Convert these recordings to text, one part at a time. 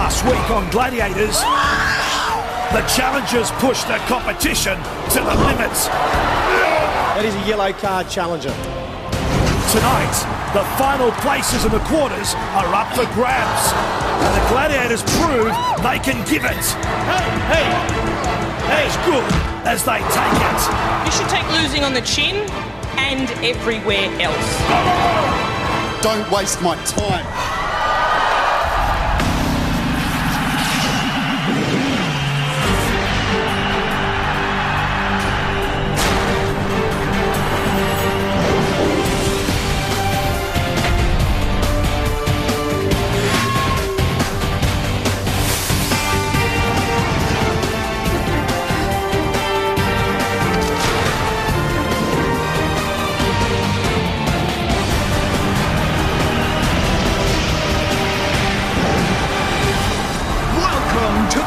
Last week on Gladiators, the challengers pushed the competition to the limits. That is a yellow card, challenger. Tonight, the final places in the quarters are up for grabs. And the Gladiators prove they can give it. Hey! As good as they take it. You should take losing on the chin and everywhere else. Don't waste my time.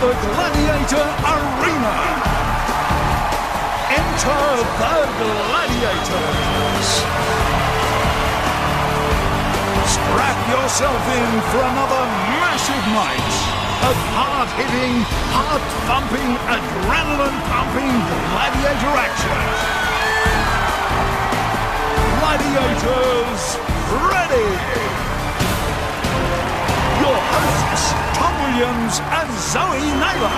The Gladiator Arena. Enter the Gladiators. Strap yourself in for another massive night of hard-hitting, heart-thumping, adrenaline-pumping gladiator action. Gladiators ready. Your hosts, Tom Williams and Zoe Naylor.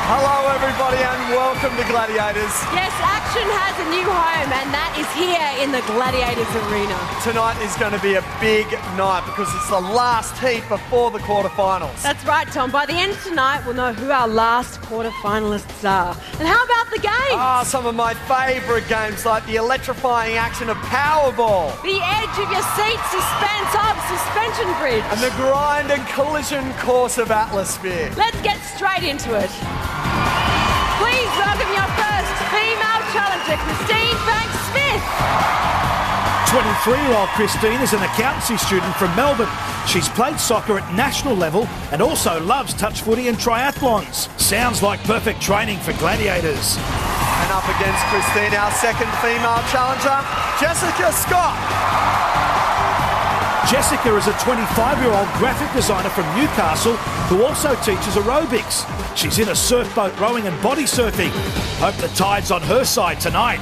Hello everybody and welcome to Gladiators. Yes, action has a new home and that is here in the Gladiators Arena. Tonight is going to be a big night because it's the last heat before the quarterfinals. That's right, Tom. By the end of tonight, we'll know who our last quarterfinalists are. And how about the game? Some of my favourite games like the electrifying action of Powerball. The edge of your seat suspense of Suspension Bridge. And the grind and collision course of Atmosphere. Let's get straight into it. Please welcome your first female challenger, Christine Banks-Smith. 23-year-old Christine is an accountancy student from Melbourne. She's played soccer at national level and also loves touch footy and triathlons. Sounds like perfect training for Gladiators. And up against Christine, our second female challenger, Jessica Scott. Jessica is a 25-year-old graphic designer from Newcastle who also teaches aerobics. She's in a surf boat rowing and body surfing. Hope the tide's on her side tonight.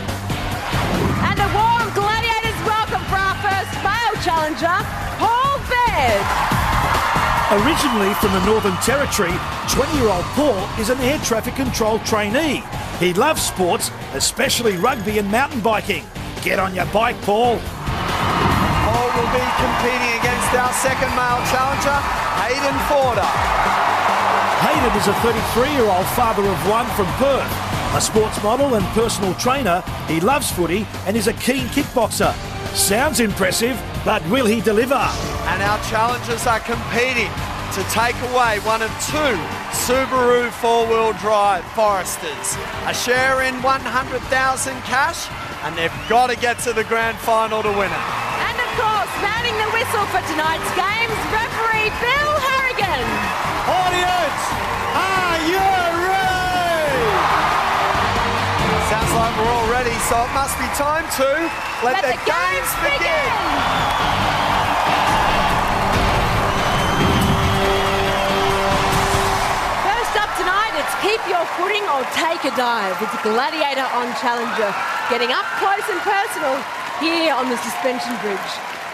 And a warm Gladiators welcome for our first male challenger, Paul Baird. Originally from the Northern Territory, 20-year-old Paul is an air traffic control trainee. He loves sports, especially rugby and mountain biking. Get on your bike, Paul. Paul will be competing against our second male challenger, Hayden Forder. Hayden is a 33-year-old father of one from Perth. A sports model and personal trainer, he loves footy and is a keen kickboxer. Sounds impressive, but will he deliver? And our challengers are competing to take away one of two Subaru four-wheel drive Foresters. A share in 100,000 cash, and they've got to get to the grand final to win it. And of course, manning the whistle for tonight's games, referee Bill Harrigan. Audience, are you ready? Sounds like we're all ready, so it must be time to let the games begin. First up tonight, it's keep your footing or take a dive. It's Gladiator on Challenger, getting up close and personal here on the Suspension Bridge.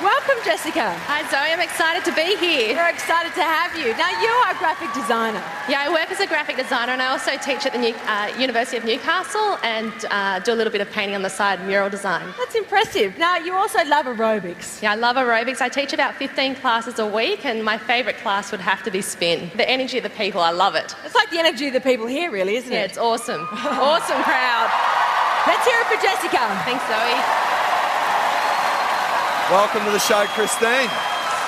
Welcome, Jessica. Hi, Zoe. I'm excited to be here. We're excited to have you. Now, you are a graphic designer. Yeah, I work as a graphic designer and I also teach at the University of Newcastle and do a little bit of painting on the side, mural design. That's impressive. Now, you also love aerobics. Yeah, I love aerobics. I teach about 15 classes a week and my favourite class would have to be spin. The energy of the people, I love it. It's like the energy of the people here, really, isn't it? Yeah, it's awesome. Awesome crowd. Let's hear it for Jessica. Thanks, Zoe. Welcome to the show, Christine.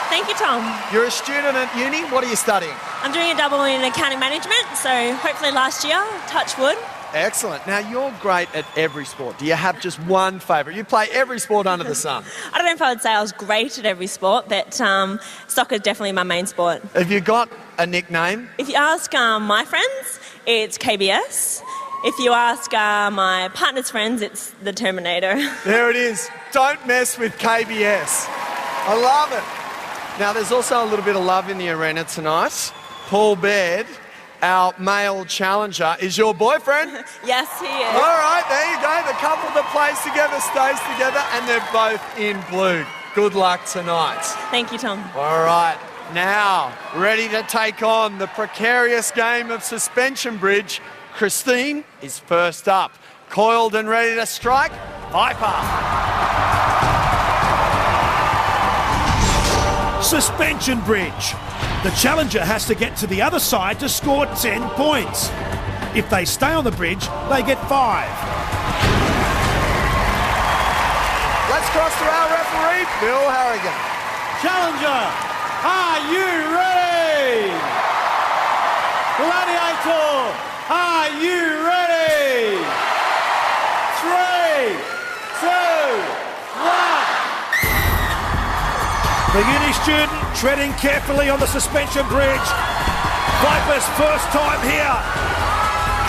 Thank you, Tom. You're a student at uni. What are you studying? I'm doing a double in accounting management, so hopefully last year, touch wood. Excellent. Now, you're great at every sport. Do you have just one favourite? You play every sport under the sun. I don't know if I would say I was great at every sport, but soccer is definitely my main sport. Have you got a nickname? If you ask my friends, it's KBS. If you ask my partner's friends, it's the Terminator. There it is. Don't mess with KBS. I love it. Now, there's also a little bit of love in the arena tonight. Paul Baird, our male challenger, is your boyfriend. Yes, he is. All right, there you go. The couple that plays together stays together, and they're both in blue. Good luck tonight. Thank you, Tom. All right, now ready to take on the precarious game of suspension bridge. Christine is first up. Coiled and ready to strike, Viper. Suspension bridge. The challenger has to get to the other side to score 10 points. If they stay on the bridge, they get 5. Let's cross to our referee, Bill Harrigan. Challenger, are you ready? Gladiator, are you ready? 3, 2, 1. The uni student treading carefully on the suspension bridge. Viper's first time here.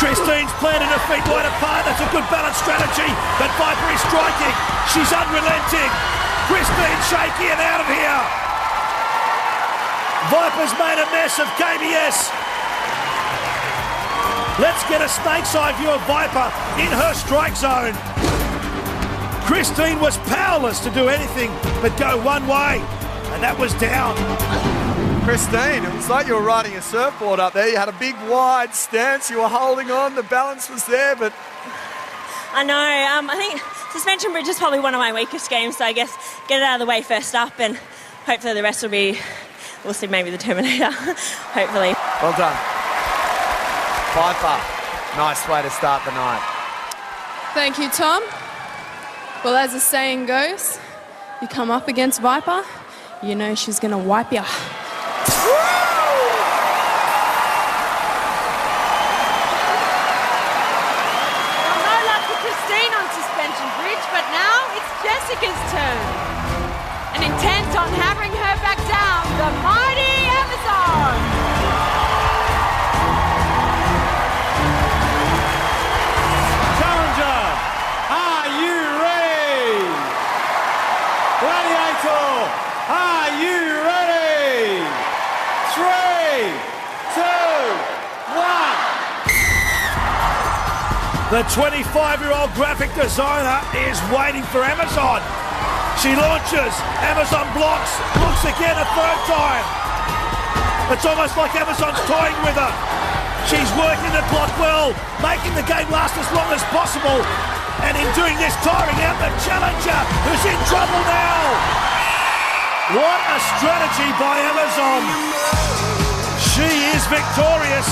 Christine's planted her feet wide apart. That's a good balanced strategy, but Viper is striking. She's unrelenting. Christine shaky and out of here. Viper's made a mess of KBS. Let's get a snake's eye view of Viper in her strike zone. Christine was powerless to do anything but go one way, and that was down. Christine, it was like you were riding a surfboard up there. You had a big wide stance, you were holding on, the balance was there, but... I know, I think suspension bridge is probably one of my weakest games, so I guess get it out of the way first up, and hopefully the rest will be, we'll see, maybe the Terminator, hopefully. Well done. Viper, nice way to start the night. Thank you, Tom. Well, as the saying goes, you come up against Viper, you know she's going to wipe you. Jessica's turn. And intent on hammering her back down, the mighty Amazon. Challenger, are you ready? Gladiator, are you ready? 3, 2, 1. The 25-year-old graphic designer is waiting for Amazon. She launches, Amazon blocks, looks again a third time. It's almost like Amazon's toying with her. She's working the clock well, making the game last as long as possible. And in doing this, tiring out the challenger, who's in trouble now. What a strategy by Amazon. She is victorious.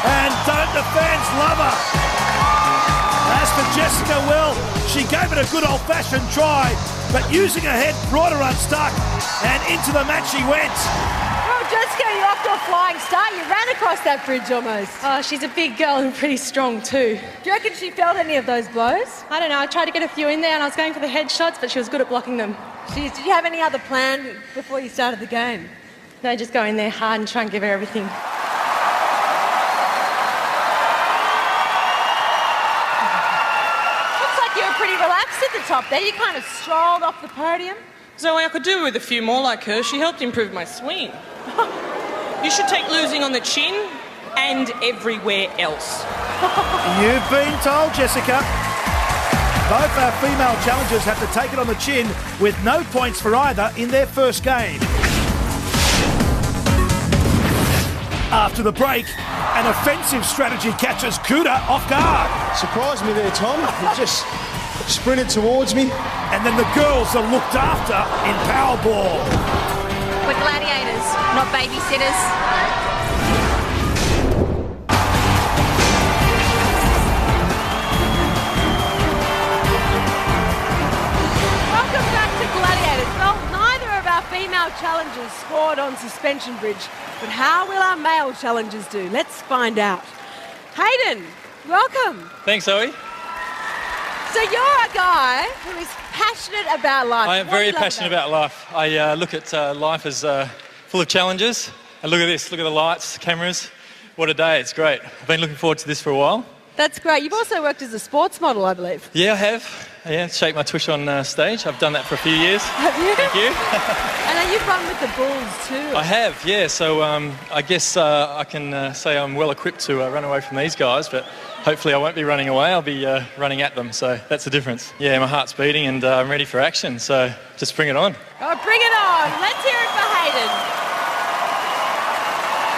And don't the fans love her? As for Jessica, well, she gave it a good old-fashioned try, but using her head brought her unstuck, and into the match she went. Well, Jessica, you're off to a flying start. You ran across that bridge almost. Oh, she's a big girl and pretty strong too. Do you reckon she felt any of those blows? I don't know, I tried to get a few in there and I was going for the headshots, but she was good at blocking them. Jeez, did you have any other plan before you started the game? No, just go in there hard and try and give her everything. Relaxed at the top there. You kind of strolled off the podium. Zoe, I could do with a few more like her. She helped improve my swing. You should take losing on the chin and everywhere else. You've been told, Jessica. Both our female challengers have to take it on the chin with no points for either in their first game. After the break, an offensive strategy catches Kuda off guard. Surprised me there, Tom. He just sprinted towards me. And then the girls are looked after in Powerball. We're gladiators, not babysitters. Welcome back to Gladiators. Well, neither of our female challengers scored on suspension bridge, but how will our male challengers do? Let's find out. Hayden, welcome. Thanks, Zoe. So you're a guy who is passionate about life. I am very passionate about life. I look at life as full of challenges. And look at this, look at the lights, cameras. What a day, it's great. I've been looking forward to this for a while. That's great. You've also worked as a sports model, I believe. Yeah, I have. Yeah, shake my tush on stage. I've done that for a few years. Have you? Thank you. And you've run with the bulls too. I have, yeah. So I guess I can say I'm well equipped to run away from these guys, but hopefully I won't be running away. I'll be running at them, so that's the difference. Yeah, my heart's beating and I'm ready for action, so just bring it on. Oh, bring it on. Let's hear it for Hayden.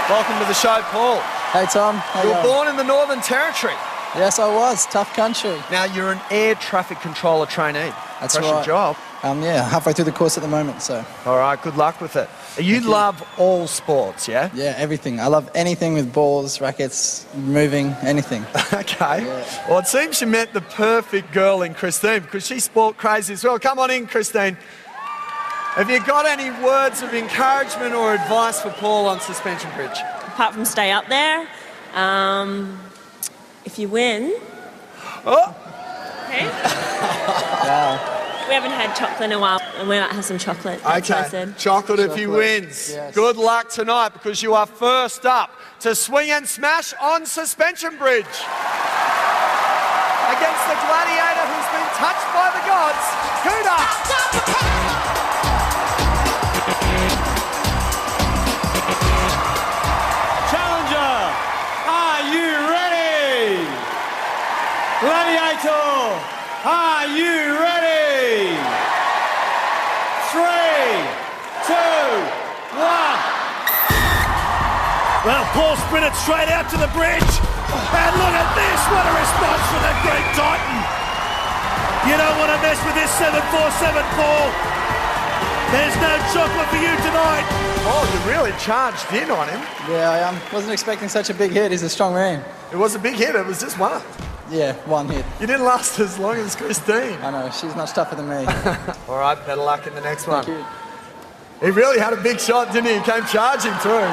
Welcome to the show, Paul. Hey, Tom. How You were going? born in the Northern Territory. Yes, I was. Tough country. Now, you're an air traffic controller trainee. That's Pressure right. job. Yeah, halfway through the course at the moment, so. All right, good luck with it. You love all sports, yeah? Yeah, everything. I love anything with balls, rackets, moving, anything. Okay. Yeah. Well, it seems you met the perfect girl in Christine, because she's sport crazy as well. Come on in, Christine. Have you got any words of encouragement or advice for Paul on suspension bridge? Apart from stay up there, if you win... Oh! Okay. Wow. We haven't had chocolate in a while, and we might have some chocolate. That's what I Okay, said. chocolate if he wins. Yes. Good luck tonight, because you are first up to swing and smash on suspension bridge. Against the gladiator who's been touched by the gods, Kuda. Challenger, are you ready? Gladiator, are you ready? 3, 2, 1. Well, Paul sprinted straight out to the bridge. And look at this, what a response from the Greek Titan. You don't want to mess with this 747, Paul. There's no chocolate for you tonight. Oh, you really charged in on him. Yeah, I wasn't expecting such a big hit. He's a strong man. It was a big hit, it was just one. Yeah, one hit. You didn't last as long as Christine. I know, she's much tougher than me. All right, better luck in the next one. Thank you. He really had a big shot, didn't he? He came charging through.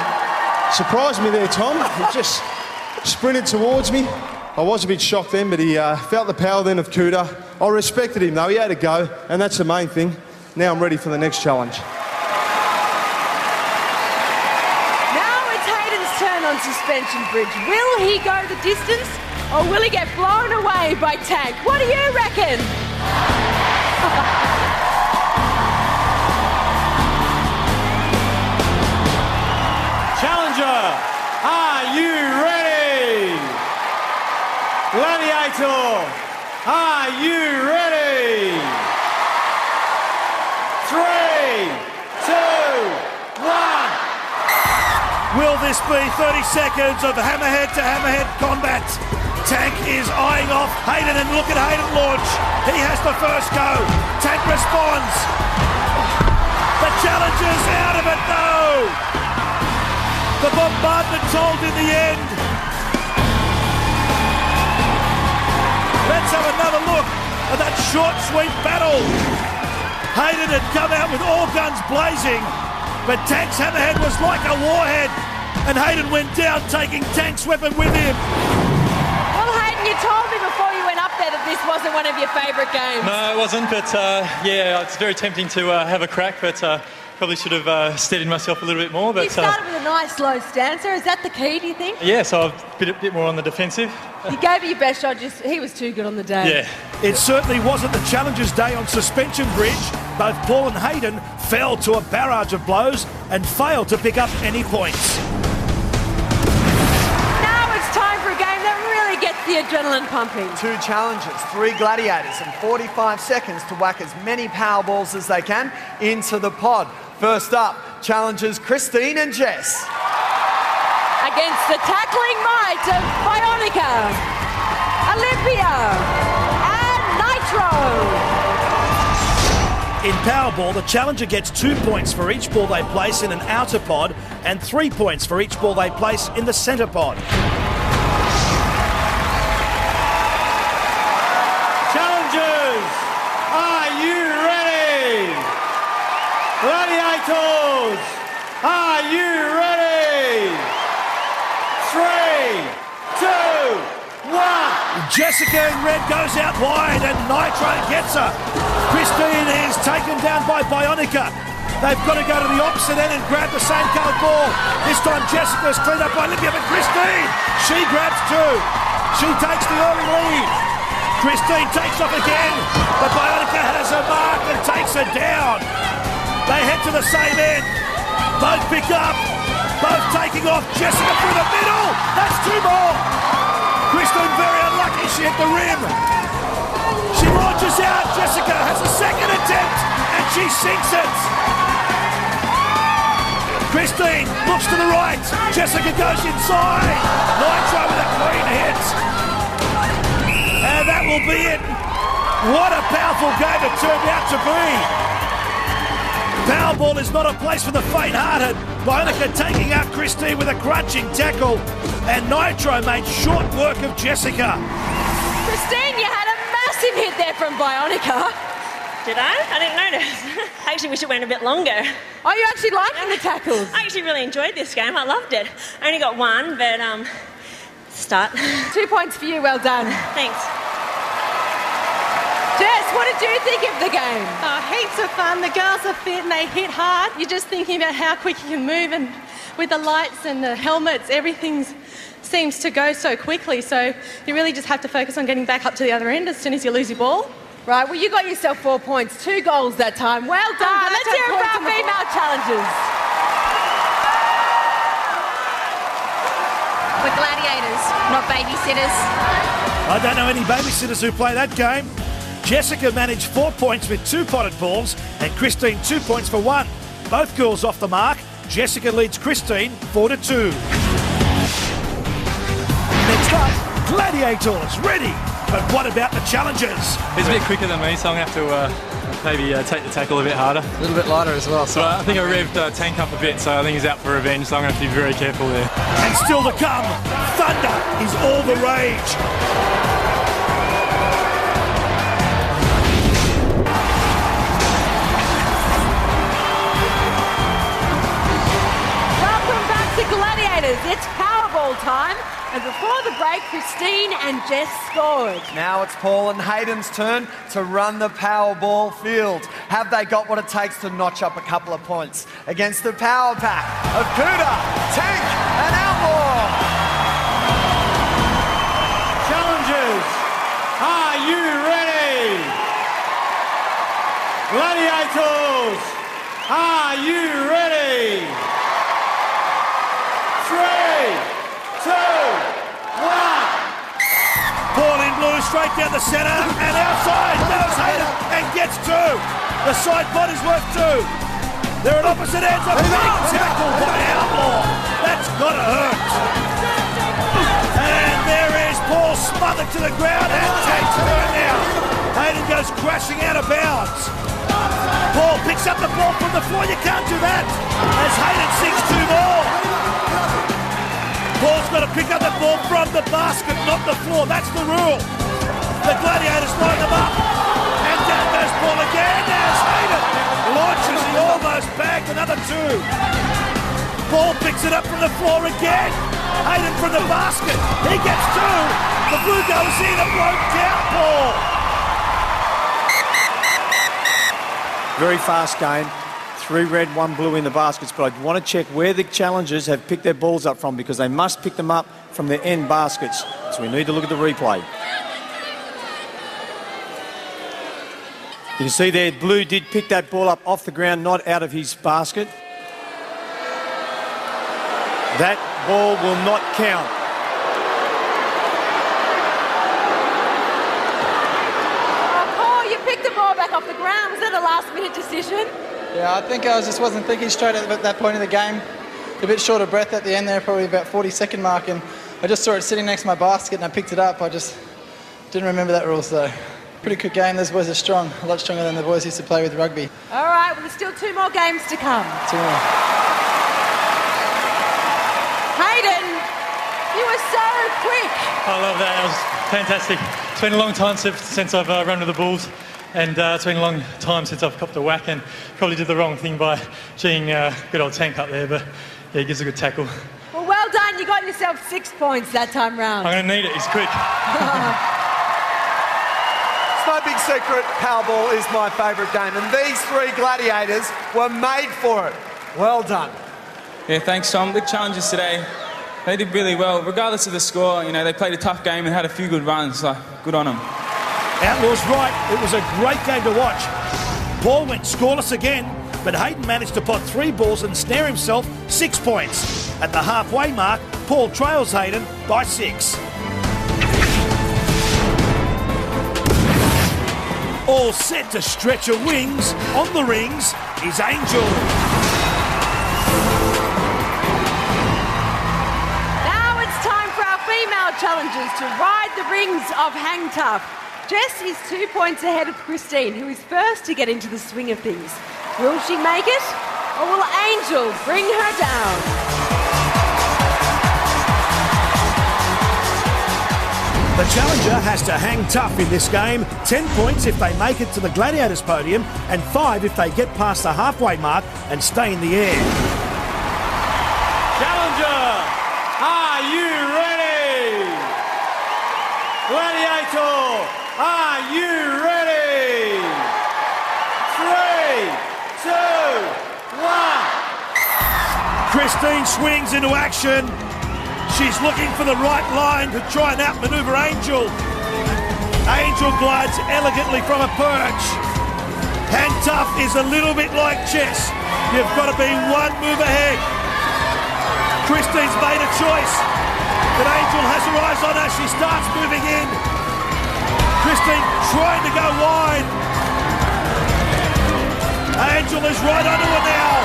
Surprised me there, Tom. He just sprinted towards me. I was a bit shocked then, but he felt the power then of Kuda. I respected him though. He had a go, and that's the main thing. Now I'm ready for the next challenge. Now it's Hayden's turn on suspension bridge. Will he go the distance or will he get blown away by Tank? What do you reckon? Challenger, are you ready? Gladiator, are you ready? 3, 2, 1. Will this be 30 seconds of hammerhead to hammerhead combat? Tank is eyeing off Hayden, and look at Hayden launch. He has the first go. Tank responds. The challenger's out of it though. The bombardment told in the end. Let's have another look at that short sweep battle. Hayden had come out with all guns blazing, but Tank's hammerhead was like a warhead, and Hayden went down taking Tank's weapon with him. Well, Hayden, you told me before you went up there that this wasn't one of your favourite games. No, it wasn't, but yeah, it's very tempting to have a crack, but probably should have steadied myself a little bit more. But You started with a nice low stancer. Is that the key, do you think? yeah, so I've been a bit more on the defensive. You gave it your best shot, just he was too good on the day. Yeah. It certainly wasn't the challenger's day on suspension bridge. Both Paul and Hayden fell to a barrage of blows and failed to pick up any points. Now it's time for a game that really gets the adrenaline pumping. 2 challenges, 3 gladiators, and 45 seconds to whack as many power balls as they can into the pod. First up, challengers Christine and Jess. Against the tackling might of Bionica, Olympia, and Nitro. In Powerball, the challenger gets 2 points for each ball they place in an outer pod and 3 points for each ball they place in the centre pod. Challengers, are you ready? Gladiators, are you ready? 3, 2, 1. Jessica in red goes out wide and Nitro gets her. Christine is taken down by Bionica. They've got to go to the opposite end and grab the same coloured ball. This time Jessica's cleaned up by Olympia, but Christine, she grabs 2. She takes the early lead. Christine takes off again, but Bionica has her mark and takes her down. They head to the same end. Both pick up, both taking off. Jessica through the middle. That's two more. Christine very unlucky. She hit the rim. She launches out. Jessica has a second attempt and she sinks it. Christine looks to the right. Jessica goes inside. Nitro with a clean hit. And that will be it. What a powerful game it turned out to be. Powerball is not a place for the faint-hearted. Bionica taking out Christine with a crunching tackle. And Nitro made short work of Jessica. Christine, you had a massive hit there from Bionica. Did I? I didn't notice. I actually wish it went a bit longer. Oh, you actually liking the tackles? I actually really enjoyed this game. I loved it. I only got one, but start. 2 points for you. Well done. Thanks. Jess, what did you think of the game? Heaps of fun. The girls are fit and they hit hard. You're just thinking about how quick you can move, and with the lights and the helmets, everything seems to go so quickly. So you really just have to focus on getting back up to the other end as soon as you lose your ball. Right, well, you got yourself 4 points, 2 goals that time. Well done. Let's hear it for our female challengers. We're gladiators, not babysitters. I don't know any babysitters who play that game. Jessica managed 4 points with 2 potted balls and Christine 2 points for 1. Both girls off the mark. Jessica leads Christine 4-2. Next up, Gladiators, ready. But what about the challengers? He's a bit quicker than me, so I'm going to have to maybe take the tackle a bit harder. A little bit lighter as well. So I think I revved Tank up a bit, so I think he's out for revenge, so I'm going to have to be very careful there. And still to come, Thunder is all the rage. Gladiators, it's Powerball time, and before the break, Christine and Jess scored. Now it's Paul and Hayden's turn to run the Powerball field. Have they got what it takes to notch up a couple of points against the power pack of Kuda, Tank and Outlaw? Challengers, are you ready? Gladiators, are you ready? 3, 2, 1. Ball in blue, straight down the centre, and outside goes Hayden and gets 2. The side body's worth 2. They're at opposite ends. A big tackle by Outlaw. That's gotta hurt. And there is Paul smothered to the ground and takes her now. Hayden goes crashing out of bounds. Paul picks up the ball from the floor. You can't do that. As Hayden sinks 2 more. Paul's got to pick up the ball from the basket, not the floor. That's the rule. The Gladiators line them up. And down goes Paul again. There's Hayden. Launches. He almost bagged another 2. Paul picks it up from the floor again. Hayden from the basket. He gets 2. The blue goes in. It won't count, Paul. Very fast game. 3 red, 1 blue in the baskets, but I want to check where the challengers have picked their balls up from, because they must pick them up from their end baskets. So we need to look at the replay. You can see there, blue did pick that ball up off the ground, not out of his basket. That ball will not count. Oh, Paul, you picked the ball back off the ground. Was that a last-minute decision? yeah, I think I just wasn't thinking straight at that point in the game. A bit short of breath at the end there, probably about 40-second mark, and I just saw it sitting next to my basket and I picked it up. I just didn't remember that rule, so pretty good game. Those boys are strong, a lot stronger than the boys used to play with rugby. All right, well, there's still 2 more games to come. 2 more. Hayden, you were so quick. I love that. That was fantastic. It's been a long time since I've run with the Bulls, and it's been a long time since I've copped a whack, and probably did the wrong thing by geeing good old Tank up there, but yeah, he gives a good tackle. Well done, you got yourself 6 points that time round. I'm going to need it, he's quick. It's no big secret, Powerball is my favourite game, and these 3 gladiators were made for it. Well done. Yeah, thanks, Tom. Big challenges today. they did really well. Regardless of the score, you know, they played a tough game and had a few good runs, so good on them. Outlaw's right. It was a great game to watch. Paul went scoreless again, but Hayden managed to pot 3 balls and snare himself 6 points. At the halfway mark, Paul trails Hayden by 6. All set to stretch her wings. On the rings is Angel. Now it's time for our female challengers to ride the rings of Hang Tough. Jess is 2 points ahead of Christine, who is first to get into the swing of things. Will she make it, or will Angel bring her down? The challenger has to hang tough in this game. 10 points if they make it to the Gladiators podium, and 5 if they get past the halfway mark and stay in the air. Challenger, are you ready? Gladiator, are you ready? 3, 2, 1. Christine swings into action. She's looking for the right line to try and outmaneuver Angel. Angel glides elegantly from a perch. Hang tough is a little bit like chess. You've got to be 1 move ahead. Christine's made a choice, but Angel has her eyes on her. She starts moving in. Christine trying to go wide. Angel is right under her now.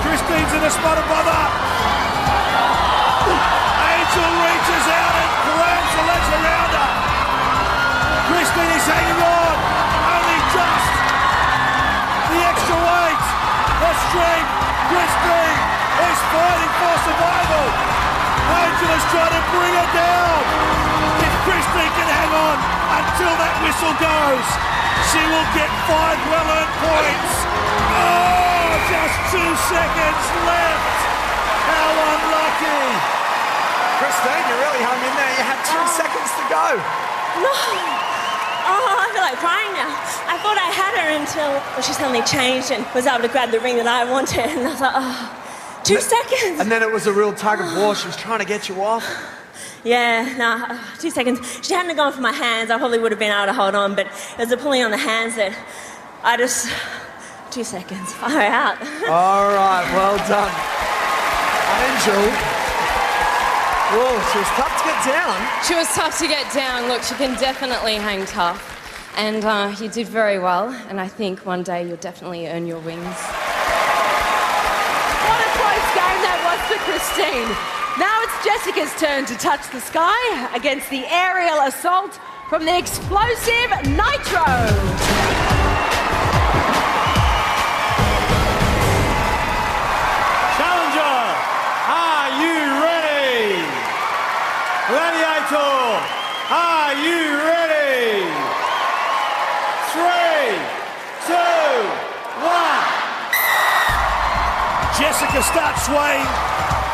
Christine's in a spot of bother. Angel reaches out and grabs the legs around her. Christine is hanging on, only just. The extra weight, the strength. Christine is fighting for survival. Angel is trying to bring her down. If Christine can hang on until that whistle goes, she will get 5 well-earned points. Oh, just 2 seconds left. How unlucky. Christine, you really hung in there. You had 2 seconds to go. No. Oh, I feel like crying now. I thought I had her until she suddenly changed and was able to grab the ring that I wanted. And I was like, oh, 2 seconds. And then it was a real tug of war. She was trying to get you off. Yeah, no, 2 seconds. If she hadn't gone for my hands, I probably would have been able to hold on, but it was the pulling on the hands that I just... 2 seconds. Far out. All right, well done. Angel. Whoa, she was tough to get down. She was tough to get down. Look, she can definitely hang tough. And you did very well. And I think one day you'll definitely earn your wings. What a close game that was for Christine. Now it's Jessica's turn to touch the sky against the aerial assault from the explosive Nitro. Gladiator, are you ready? 3, 2, 1. Jessica starts swaying.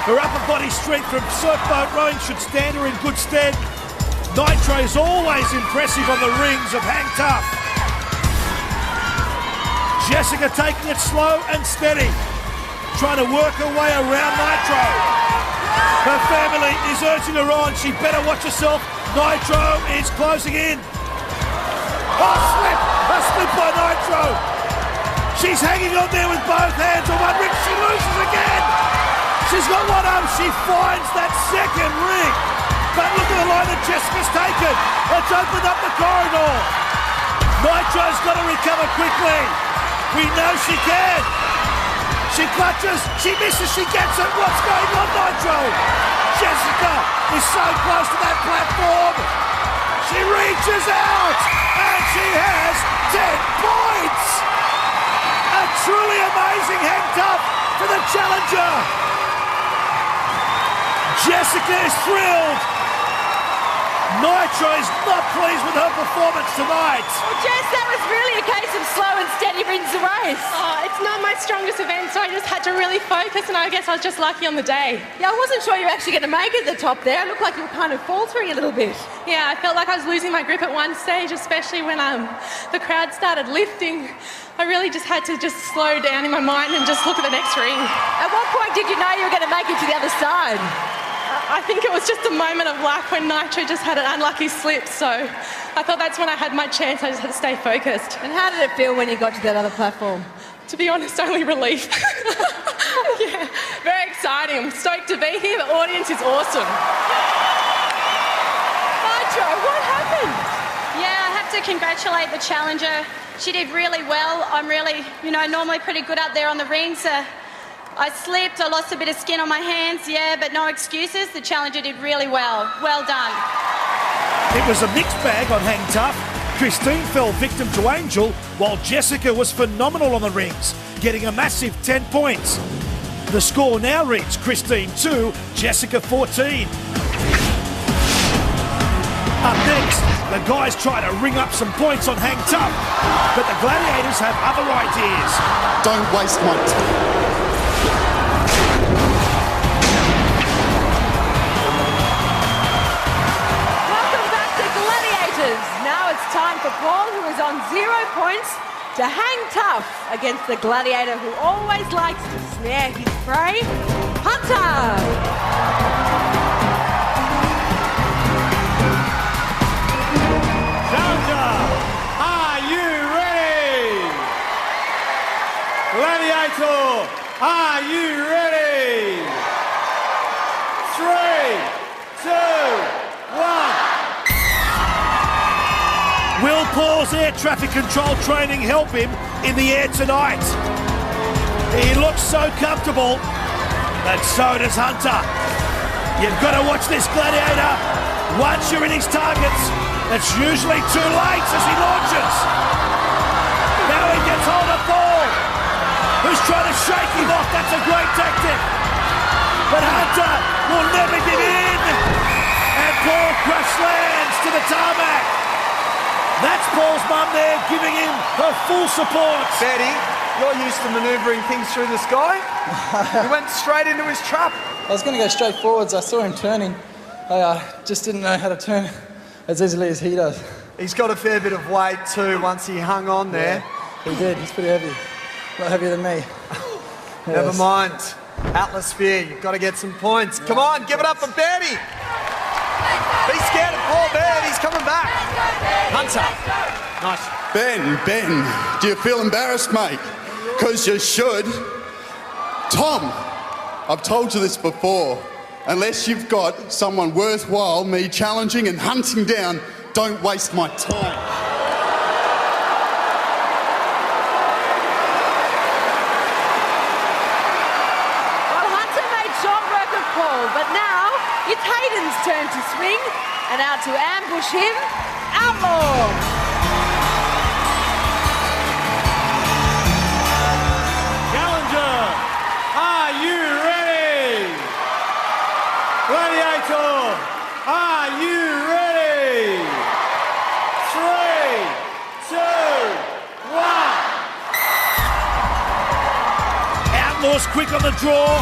Her upper body strength from surfboat rowing should stand her in good stead. Nitro is always impressive on the rings of Hang Tough. Jessica taking it slow and steady, trying to work her way around Nitro. Her family is urging her on. She better watch herself. Nitro is closing in. Oh, slip! A slip by Nitro. She's hanging on there with both hands on one ring. She loses again. She's got one arm. She finds that second ring. But look at the line that Jessica's taken. It's opened up the corridor. Nitro's got to recover quickly. We know she can. She clutches, she misses, she gets it. What's going on, Nitro? Jessica is so close to that platform. She reaches out, and she has 10 points. A truly amazing Hang Tough for the challenger. Jessica is thrilled. Nitro is not pleased with her performance tonight. Well, Jess, that was really a case of slow and steady wins the race. Oh, it's not my my strongest event, so I just had to really focus, and I guess I was just lucky on the day. Yeah, I wasn't sure you were actually going to make it at the top there. It looked like you were kind of faltering a little bit. Yeah, I felt like I was losing my grip at one stage, especially when the crowd started lifting. I really just had to just slow down in my mind and just look at the next ring. At what point did you know you were going to make it to the other side? I think it was just a moment of luck when Nitro just had an unlucky slip, so I thought that's when I had my chance. I just had to stay focused. And how did it feel when you got to that other platform? To be honest, only relief. Yeah, very exciting. I'm stoked to be here. The audience is awesome. Nitro, what happened? Yeah, I have to congratulate the challenger. She did really well. I'm really, normally pretty good up there on the rings. I slipped, I lost a bit of skin on my hands, yeah, but no excuses. The challenger did really well. Well done. It was a mixed bag on Hang Tough. Christine fell victim to Angel, while Jessica was phenomenal on the rings, getting a massive 10 points. The score now reads Christine 2, Jessica 14. Up next, the guys try to ring up some points on Hang Tough, but the Gladiators have other ideas. Don't waste my time. Now it's time for Paul, who is on 0 points, to hang tough against the Gladiator who always likes to snare his prey, Hunter. Challenger, are you ready? Gladiator, are you ready? 3, 2, 1. Will Paul's air traffic control training help him in the air tonight? He looks so comfortable, but so does Hunter. You've got to watch this Gladiator. Once you're in his targets, it's usually too late as he launches. Now he gets hold of Paul, who's trying to shake him off. That's a great tactic. But Hunter will never give in. And Paul crash lands to the tarmac. That's Paul's mum there, giving him her full support. Betty, you're used to manoeuvring things through the sky. You went straight into his trap. I was going to go straight forwards. I saw him turning. I just didn't know how to turn as easily as he does. He's got a fair bit of weight too once he hung on there. Yeah, he did. He's pretty heavy. A lot heavier than me. Never mind. Atlas Sphere, you've got to get some points. Come on, give it up for Betty. Be scared of Paul Baird, he's coming back. Hunter. Nice. Ben, do you feel embarrassed, mate? Because you should. Tom, I've told you this before. Unless you've got someone worthwhile me challenging and hunting down, don't waste my time. Well, Hunter made short work of Paul, but now it's Hayden's turn to swing, and out to ambush him, Outlaw. Challenger, are you ready? Gladiator, are you ready? 3, 2, 1. Outlaw's quick on the draw.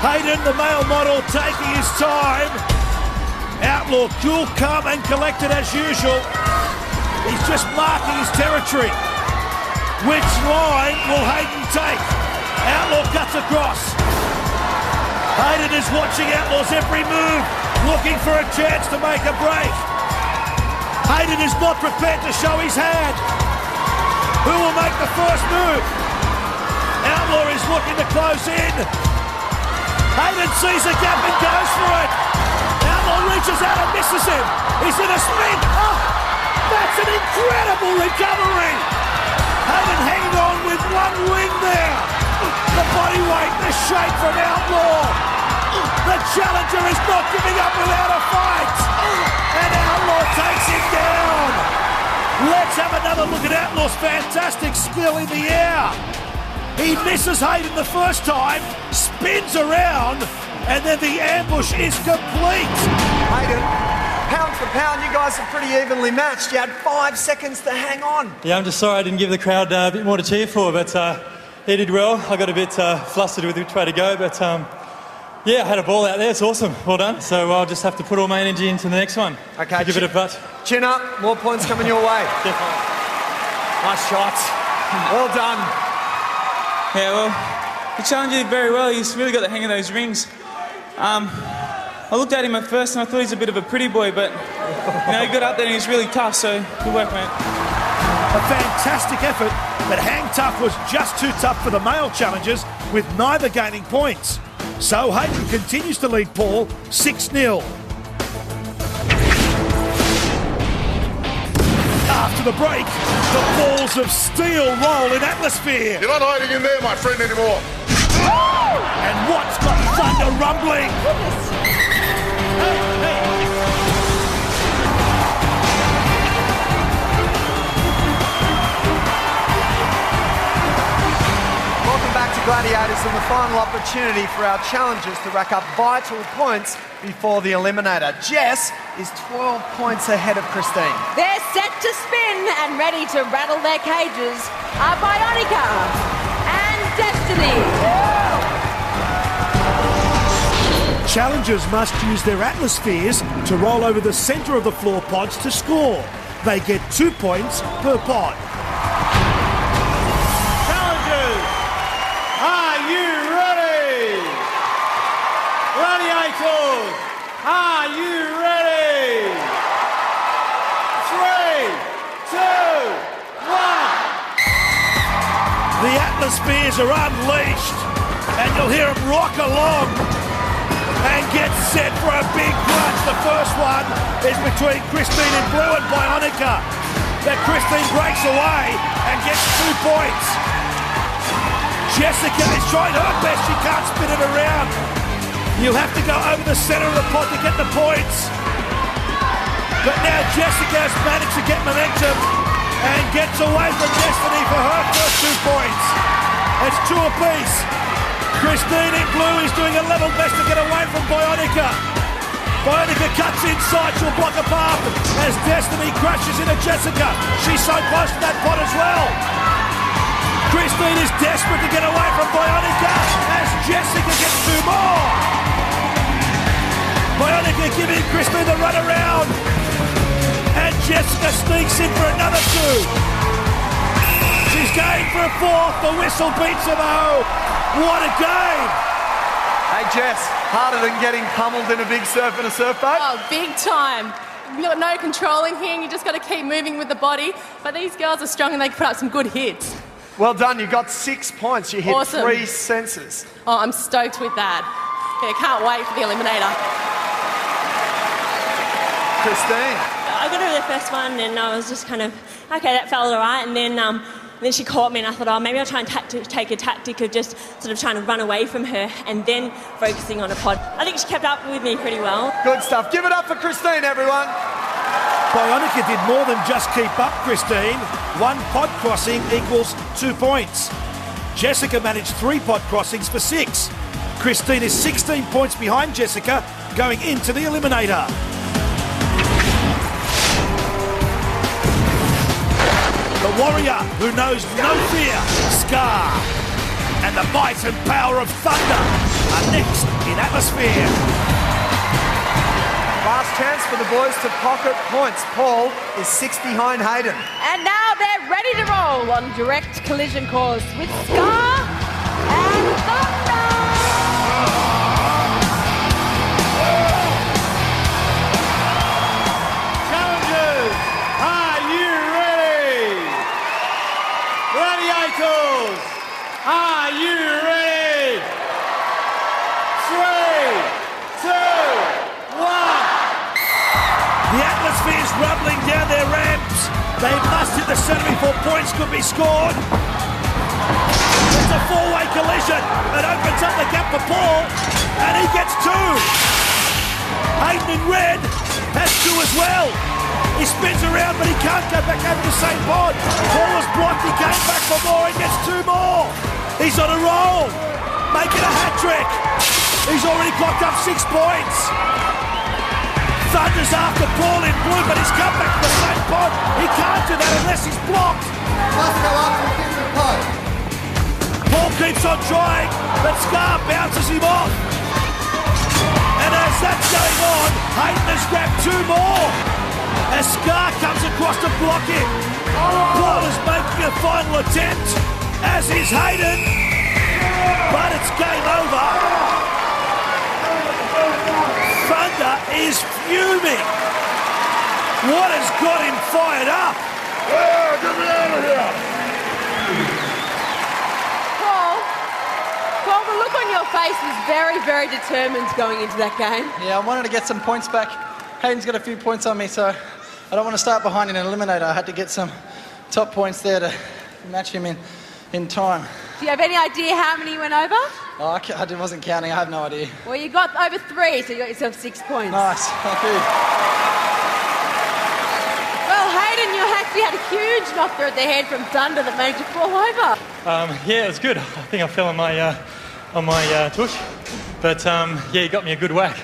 Hayden, the male model, taking his time. Outlaw cool, calm and collected as usual. He's just marking his territory. Which line will Hayden take? Outlaw cuts across. Hayden is watching Outlaw's every move, looking for a chance to make a break. Hayden is not prepared to show his hand. Who will make the first move? Outlaw is looking to close in. Hayden sees a gap and goes for it. Outlaw reaches out and misses him. He's in a spin. Oh, that's an incredible recovery. Hayden hanging on with one wing there. The body weight, the shape from Outlaw. The challenger is not giving up without a fight. And Outlaw takes him down. Let's have another look at Outlaw's fantastic skill in the air. He misses Hayden the first time, spins around, and then the ambush is complete. Hayden, pound for pound, you guys are pretty evenly matched. You had 5 seconds to hang on. Yeah, I'm just sorry I didn't give the crowd a bit more to cheer for, but he did well. I got a bit flustered with which way to go, but yeah, I had a ball out there. It's awesome. Well done. So I'll just have to put all my energy into the next one. Okay. Give it a putt. Chin up. More points coming your way. Definitely. Nice shot. Well done. Yeah, well, the challenger did very well. He's really got the hang of those rings. I looked at him at first and I thought he's a bit of a pretty boy, but you know, he got up there and he's really tough, so good work, mate. A fantastic effort, but hang tough was just too tough for the male challengers, with neither gaining points. So Hayden continues to lead Paul 6-0. After the break, the balls of steel roll in atmosphere. You're not hiding in there, my friend, anymore. And what's got thunder rumbling? Welcome back to Gladiators and the final opportunity for our challengers to rack up vital points before the eliminator. Jess is 12 points ahead of Christine. They're set to spin and ready to rattle their cages are Bionica and Destiny. Challengers must use their atmospheres to roll over the centre of the floor pods to score. They get 2 points per pod. Challengers, are you ready? Gladiators, are you ready? 3, 2, 1. The atmospheres are unleashed, and you'll hear them rock along and get set for a big crunch. The first one is between Christine in blue and Bionica. That Christine breaks away and gets 2 points. Jessica is trying her best. She can't spin it around. You'll have to go over the centre of the pod to get the points. But now Jessica has managed to get momentum and gets away from Destiny for her first 2 points. It's 2 apiece. Christine in blue is doing a level best to get away from Bionica. Bionica cuts inside, she'll block a path as Destiny crashes into Jessica. She's so close to that pot as well. Christine is desperate to get away from Bionica as Jessica gets 2 more. Bionica giving Christine the run around. And Jessica sneaks in for another 2. She's going for a 4th. The whistle beats her though. What a game! Hey Jess, harder than getting pummeled in a big surf in a surfboat? Oh, big time. You've got no controlling here and you just got to keep moving with the body. But these girls are strong and they can put up some good hits. Well done, you got 6 points. You hit Awesome. 3 senses. Oh, I'm stoked with that. Yeah, can't wait for the eliminator. Christine. I got over the first one and I was just kind of, okay, that felt all right. And then she caught me and I thought, oh, maybe I'll try and take a tactic of just sort of trying to run away from her and then focusing on a pod. I think she kept up with me pretty well. Good stuff. Give it up for Christine, everyone. Bionica did more than just keep up Christine. 1 pod crossing equals 2 points. Jessica managed 3 pod crossings for 6. Christine is 16 points behind Jessica going into the eliminator. The warrior who knows no fear, Scar, and the bite and power of Thunder are next in atmosphere. Last chance for the boys to pocket points. Paul is 6 behind Hayden. And now they're ready to roll on direct collision course with Scar and Thunder. Challengers, are you ready? Gladiators, are you ready? 3, 2, 1. The atmosphere is rumbling down their ramps. They must hit the centre before points could be scored. It's a 4-way collision. It opens up the gap for Paul, and he gets 2. Hayden in red has 2 as well. He spins around, but he can't go back over the same pod. Paul was blocked. He came back for more and gets 2 more. He's on a roll, making a hat trick. He's already clocked up 6 points. Thunder's after Paul in blue, but he's come back to the same pod. He can't do that unless he's blocked. Must go up to 50 pod. Paul keeps on trying, but Scar bounces him off. And as that's going on, Hayden has grabbed 2 more. As Scar comes across to block him. Paul is making a final attempt, as is Hayden. But it's game over. Thunder is fuming. What has got him fired up? Yeah, get me out of here! Paul, the look on your face was very, very determined going into that game. Yeah, I wanted to get some points back. Hayden's got a few points on me, so I don't want to start behind in an eliminator. I had to get some top points there to match him in time. Do you have any idea how many you went over? Oh, I wasn't counting. I have no idea. Well, you got over 3, so you got yourself 6 points. Nice, thank you. Well, Hayden, you actually had a huge knock through at the head from Thunder that made you fall over. Yeah, it was good. I think I fell on my tush. But yeah, he got me a good whack.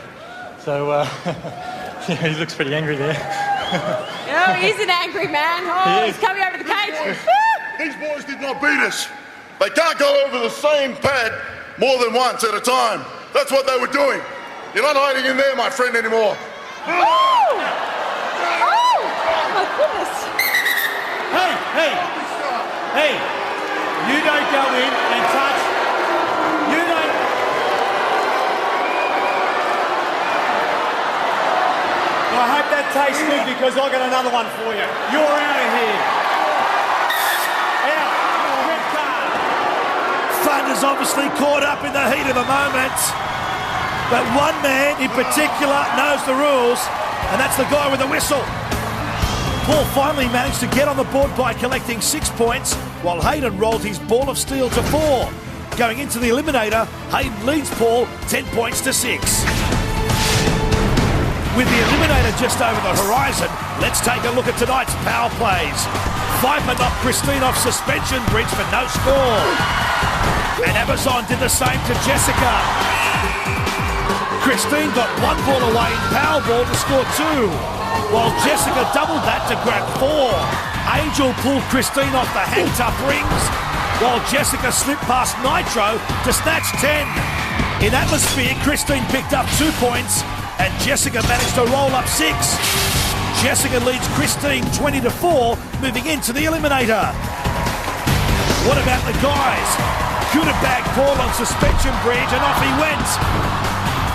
So yeah, he looks pretty angry there. Oh, he's an angry man. Oh, he's coming over the cage. These boys did not beat us. They can't go over the same pad more than once at a time. That's what they were doing. You're not hiding in there, my friend, anymore. Oh! Oh! My goodness. Hey! You don't go in and touch. You don't. I hope that tastes good because I got another one for you. You're out of here. Out. Red card. Thunder's obviously caught up in the heat of the moment. But one man in particular knows the rules, and that's the guy with the whistle. Paul finally managed to get on the board by collecting 6 points, while Hayden rolled his ball of steel to 4. Going into the eliminator, Hayden leads Paul 10 points to 6. With the eliminator just over the horizon, let's take a look at tonight's power plays. Viper knocked Christine off suspension bridge for no score. And Amazon did the same to Jessica. Christine got 1 ball away in Powerball to score 2, while Jessica doubled that to grab 4. Angel pulled Christine off the hang tough rings, while Jessica slipped past Nitro to snatch 10. In Atmosphere, Christine picked up 2 points, and Jessica managed to roll up 6. Jessica leads Christine 20-4, moving into the eliminator. What about the guys? Cuda bagged Paul on suspension bridge, and off he went.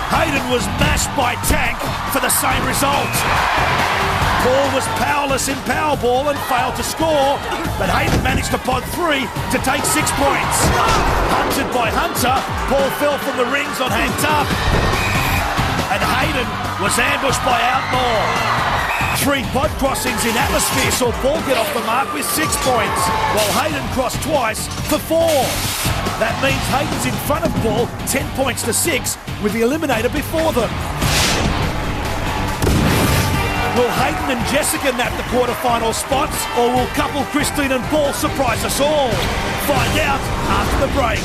Hayden was mashed by Tank for the same result. Paul was powerless in Powerball and failed to score, but Hayden managed to pod 3 to take 6 points. Hunted by Hunter, Paul fell from the rings on hang tough, and Hayden was ambushed by Outlaw. 3 pod crossings in Atmosphere saw Paul get off the mark with 6 points, while Hayden crossed twice for 4. That means Hayden's in front of Paul 10 points to 6 with the eliminator before them. Will Hayden and Jessica nab the quarterfinal spots, or will couple Christine and Paul surprise us all? Find out after the break.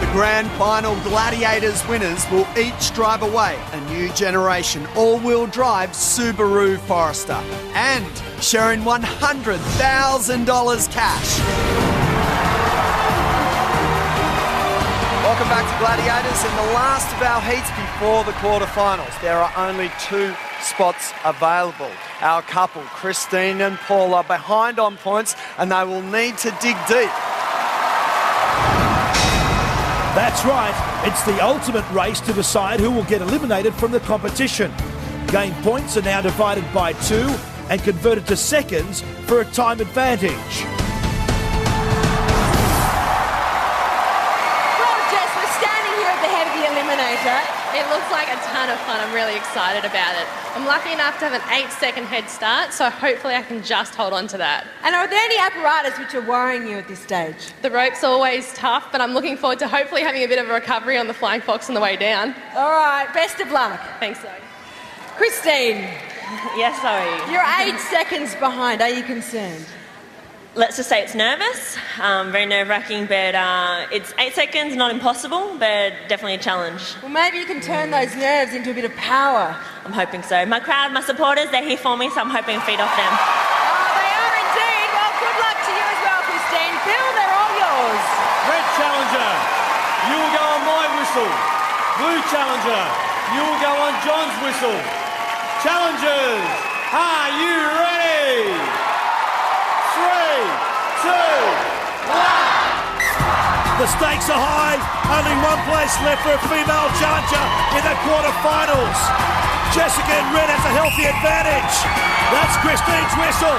The grand final Gladiators winners will each drive away a new generation all-wheel drive Subaru Forester and sharing $100,000 cash. Welcome back to Gladiators. In the last of our heats before the quarterfinals, there are only 2 spots available. Our couple, Christine and Paul, are behind on points and they will need to dig deep. That's right, it's the ultimate race to decide who will get eliminated from the competition. Game points are now divided by 2 and converted to seconds for a time advantage. Well, Jess, we're standing here at the head of the eliminator. It looks like a ton of fun. I'm really excited about it. I'm lucky enough to have an 8-second head start, so hopefully I can just hold on to that. And are there any apparatus which are worrying you at this stage? The rope's always tough, but I'm looking forward to hopefully having a bit of a recovery on the Flying Fox on the way down. All right, best of luck. Thanks, Zoe. Christine. Yes, Zoe. You're 8 seconds behind. Are you concerned? Let's just say it's nervous, very nerve-wracking, but it's 8 seconds, not impossible, but definitely a challenge. Well, maybe you can turn those nerves into a bit of power. I'm hoping so. My crowd, my supporters, they're here for me, so I'm hoping to feed off them. Oh, they are indeed. Well, good luck to you as well, Christine. challenger, you will go on my whistle. Blue challenger, you will go on John's whistle. Challengers, are you ready? 3, 2, 1. The stakes are high. Only one place left for a female challenger in the quarterfinals. Jessica in red has a healthy advantage. That's Christine's whistle.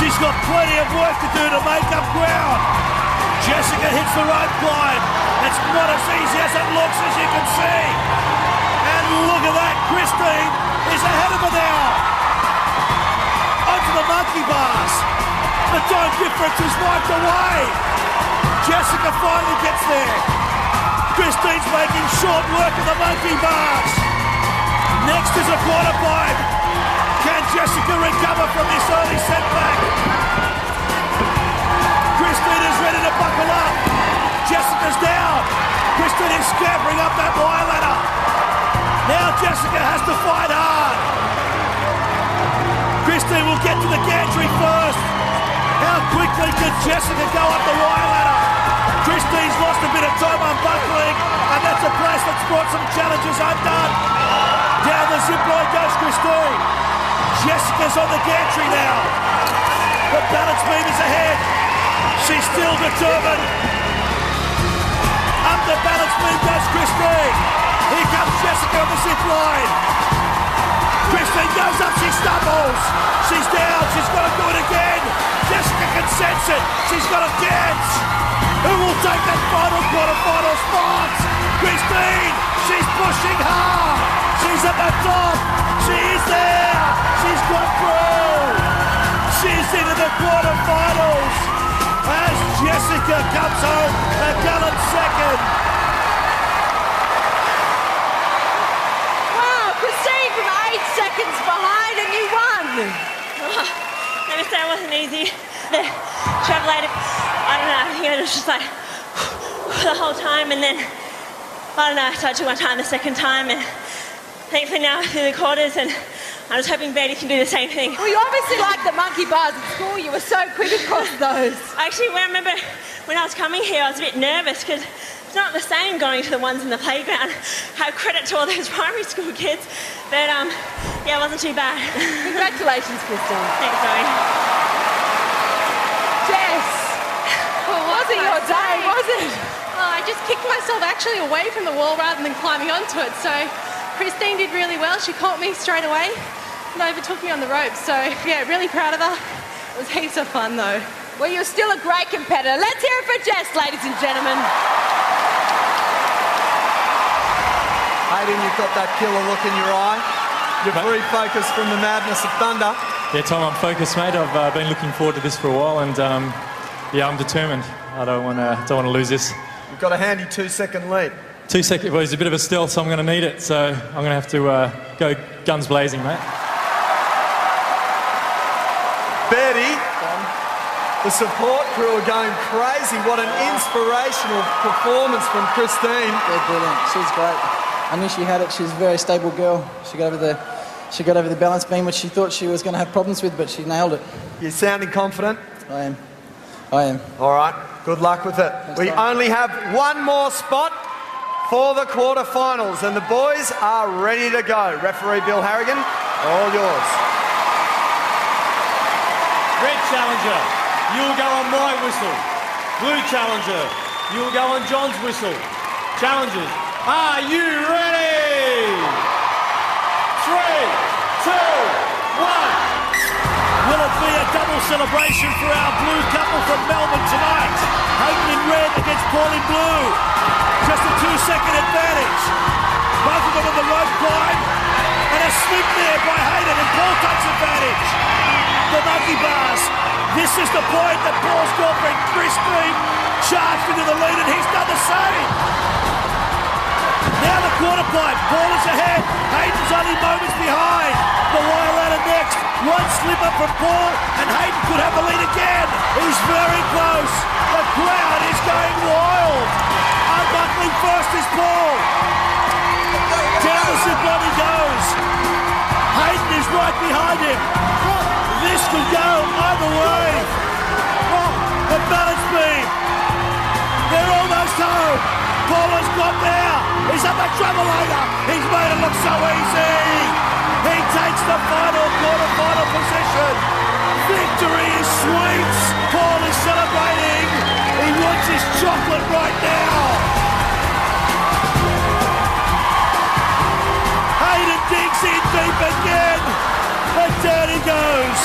She's got plenty of work to do to make up ground. Jessica hits the rope climb. It's not as easy as it looks, as you can see. And look at that, Christine is ahead of her now. Onto the monkey bars. The time difference is wiped away. Jessica finally gets there. Christine's making short work of the monkey bars. Next is a quarter pipe. Can Jessica recover from this early setback? Christine is ready to buckle up. Jessica's down. Christine is scampering up that wire ladder. Now Jessica has to fight hard. Christine will get to the gantry first. How quickly can Jessica go up the wire ladder? Christine's lost a bit of time unbuckling, and that's a place that's brought some challenges undone. Down the zip line goes Christine. Jessica's on the gantry now. The balance beam is ahead. She's still determined. Up the balance beam goes Christine. Here comes Jessica on the zip line. Christine goes up, she stumbles. She's down, she's got to do it again. Jessica can sense it. She's got a dance. Who will take that final quarterfinal spot? Christine, she's pushing hard. She's at the top. She's there. She's got through. She's into the quarterfinals as Jessica comes home a gallant second. Wow, Christine from 8 seconds behind and you won. Let me say it wasn't easy. The travel, I don't know, I think it was just like the whole time, and then I don't know, so I took my time the second time, and thankfully now through the quarters, and I'm just hoping Betty can do the same thing. Well, you obviously like the monkey bars at school. You were so quick across those. Actually, I remember when I was coming here, I was a bit nervous because it's not the same going to the ones in the playground. I have credit to all those primary school kids, but yeah, it wasn't too bad. Congratulations, Christine. Thanks, Zoe. Jess, well, wasn't your day, was it? Oh, I just kicked myself actually away from the wall rather than climbing onto it. So Christine did really well. She caught me straight away and overtook me on the ropes. So yeah, really proud of her. It was heaps of fun though. Well, you're still a great competitor. Let's hear it for Jess, ladies and gentlemen. Hayden, you've got that killer look in your eye. You're very focused from the madness of Thunder. Yeah, Tom, I'm focused, mate. I've been looking forward to this for a while, and yeah, I'm determined. I don't want to lose this. You've got a handy 2-second lead. 2 seconds. Well, he's a bit of a stealth, so I'm going to need it. So I'm going to have to go guns blazing, mate. Betty, the support crew are going crazy. What an inspirational performance from Christine. Yeah, brilliant. She's great. I knew she had it. She's a very stable girl. She got over the balance beam, which she thought she was going to have problems with, but she nailed it. You're sounding confident? I am. All right. Good luck with it. We only have one more spot for the quarterfinals, and the boys are ready to go. Referee Bill Harrigan, all yours. Red challenger, you will go on my whistle. Blue challenger, you will go on John's whistle. Challengers, are you ready? 3, 2, 1. Will it be a double celebration for our blue couple from Melbourne tonight? Hayden in red against Paul in blue. Just a 2-second advantage. Both of them on the rope climb. And a slip there by Hayden, and Paul takes advantage. The monkey bars. This is the point that Paul's girlfriend Christine charged into the lead, and he's done the same. Now the quarter pipe. Paul is ahead. Hayden's only moments behind. The wire ladder next. One slip up from Paul, and Hayden could have the lead again. He's very close. The crowd is going wild. Unbuckling first is Paul. Down the zip line he goes. Hayden is right behind him. This could go either way. The balance beam. They're almost the Travelator. He's made it look so easy. He takes the final quarter-final position. Victory is sweet. Paul is celebrating. He wants his chocolate right now. Hayden digs in deep again. And down he goes.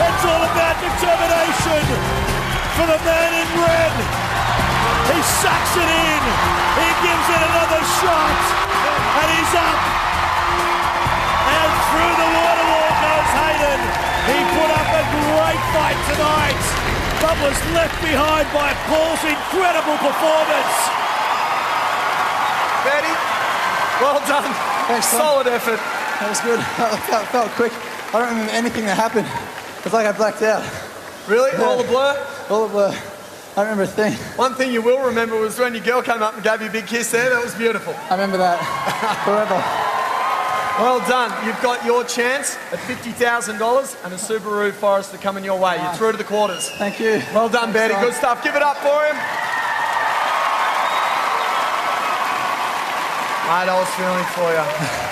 It's all about determination for the man in red. He sucks it in. He gives it another shot. And he's up. And through the water wall goes Hayden. He put up a great fight tonight, but was left behind by Paul's incredible performance. Betty, well done. Thanks, Tom. Solid effort. That was good. That felt quick. I don't remember anything that happened. It's like I blacked out. Really? Yeah. All the blur? All the blur. I don't remember a thing. One thing you will remember was when your girl came up and gave you a big kiss there. That was beautiful. I remember that forever. Well done. You've got your chance at $50,000 and a Subaru Forester coming your way. You're through to the quarters. Thank you. Well done, Betty. Good stuff. Give it up for him. Mate, I was feeling for you.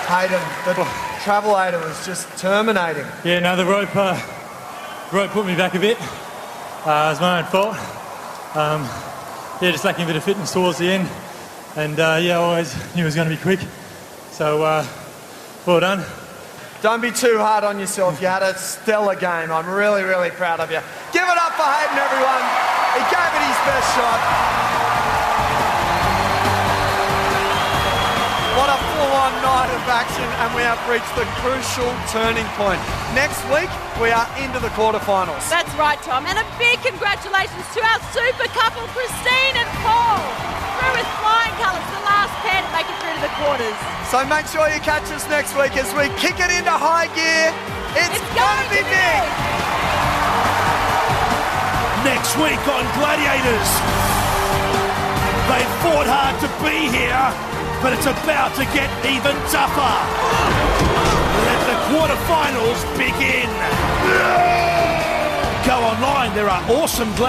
Hayden, the Travelator was just terminating. Yeah, no, the rope put me back a bit. It was my own fault. Just lacking a bit of fitness towards the end. And I always knew it was going to be quick. So, well done. Don't be too hard on yourself. You had a stellar game. I'm really, really proud of you. Give it up for Hayden, everyone. He gave it his best shot. What a full-on night of action, and we have reached the crucial turning point. Next week, we are into the quarterfinals. That's right, Tom. And a big congratulations to our super couple, Christine and Paul. Through with flying colours, the last pair to make it through to the quarters. So make sure you catch us next week as we kick it into high gear. It's going to be big. Next week on Gladiators. They fought hard to be here, but it's about to get even tougher. Let the quarterfinals begin. Go online, there are awesome Gladiators.